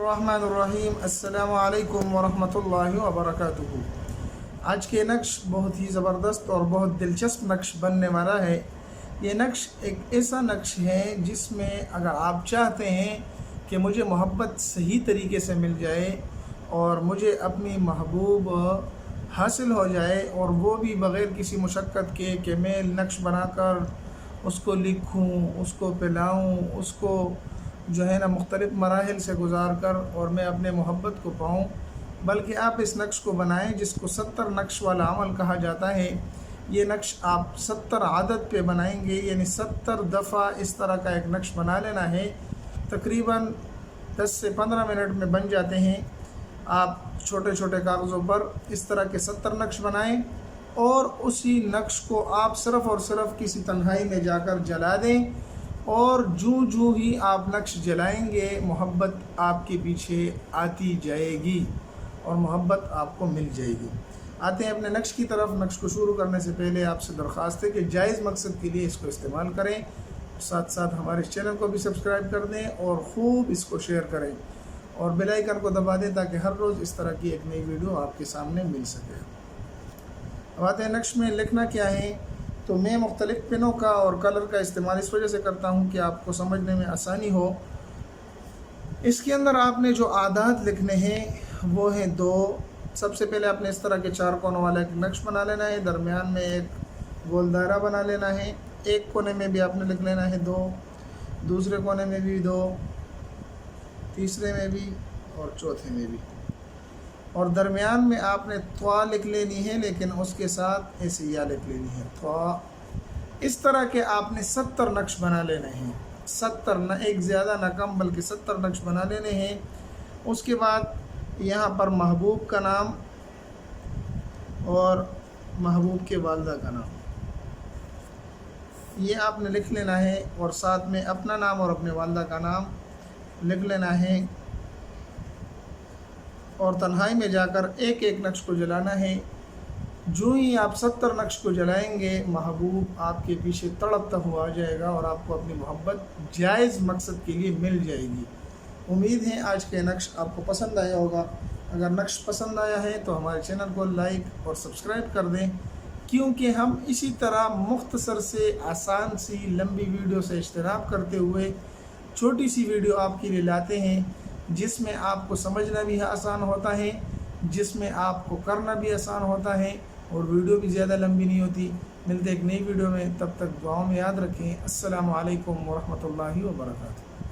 बिस्मिल्लाहिर्रहमानिर्रहीम। अस्सलामु अलैकुम वरहमतुल्लाहि वबरकातुहू। आज के नक्श बहुत ही ज़बरदस्त और बहुत दिलचस्प नक्श बनने वाला है। ये नक्श एक ऐसा नक्श है जिसमें अगर आप चाहते हैं कि मुझे मोहब्बत सही तरीके से मिल जाए और मुझे अपनी महबूब हासिल हो जाए और वो भी बग़ैर किसी मुशक्क़त के कि मैं नक्श बनाकर उसको लिखूं, उसको पिलाऊं, उसको जो है ना मुख्तलिफ़ मराहिल से गुज़ार कर और मैं अपने मोहब्बत को पाऊँ, बल्कि आप इस नक्श को बनाएं जिसको 70 नक्श वाला अमल कहा जाता है। ये नक्श आप 70 आदत पे बनाएंगे, यानी 70 दफ़ा इस तरह का एक नक्श बना लेना है। तकरीबन 10 से 15 मिनट में बन जाते हैं। आप छोटे छोटे कागज़ों पर इस तरह के 70 नक्श बनाएं और उसी नक्श को आप सिर्फ़ और सिर्फ किसी तन्हाई में जाकर जला दें और जूं ही आप नक्श जलाएंगे मोहब्बत आपके पीछे आती जाएगी और मोहब्बत आपको मिल जाएगी। आते हैं अपने नक्श की तरफ। नक्श को शुरू करने से पहले आपसे दरख्वास्त है कि जायज़ मकसद के लिए इसको इस्तेमाल करें, साथ साथ हमारे इस चैनल को भी सब्सक्राइब कर दें और ख़ूब इसको शेयर करें और बेल आइकन को दबा दें ताकि हर रोज़ इस तरह की एक नई वीडियो आपके सामने मिल सके। अब आते हैं नक्श में लिखना क्या है। तो मैं मुख्तलिफ़ पेनों का और कलर का इस्तेमाल इस वजह से करता हूँ कि आपको समझने में आसानी हो। इसके अंदर आपने जो आदात लिखने हैं वो हैं 2। सबसे पहले आपने इस तरह के 4 कोनों वाला एक नक्श बना लेना है, दरमियान में एक गोल दायरा बना लेना है, एक कोने में भी आपने लिख लेना है 2, दूसरे कोने में भी 2, तीसरे में भी और चौथे में भी, और दरमियान में आपने त्वा लिख लेनी है, लेकिन उसके साथ ऐसे या लिख लेनी है त्वा। इस तरह के आपने 70 नक्श बना लेने हैं। 70 न एक ज़्यादा न कम बल्कि 70 नक्श बना लेने हैं। उसके बाद यहाँ पर महबूब का नाम और महबूब के वालदा का नाम ये आपने लिख लेना है और साथ में अपना नाम और अपने वालदा का नाम लिख लेना है और तन्हाई में जाकर एक एक नक्श को जलाना है। जो ही आप 70 नक्श को जलाएंगे महबूब आपके पीछे तड़पता हुआ आ जाएगा और आपको अपनी मोहब्बत जायज़ मकसद के लिए मिल जाएगी। उम्मीद है आज के नक्श आपको पसंद आया होगा। अगर नक्श पसंद आया है तो हमारे चैनल को लाइक और सब्सक्राइब कर दें, क्योंकि हम इसी तरह मुख्तसर से आसान सी लंबी वीडियो से इज्तिनाब करते हुए छोटी सी वीडियो आपके लिए लाते हैं जिसमें आपको समझना भी आसान होता है, जिसमें आपको करना भी आसान होता है और वीडियो भी ज़्यादा लंबी नहीं होती। मिलते एक नई वीडियो में, तब तक दुआओं में याद रखें। अस्सलामु अलैकुम वरहमतुल्लाहि वबरकातुहू।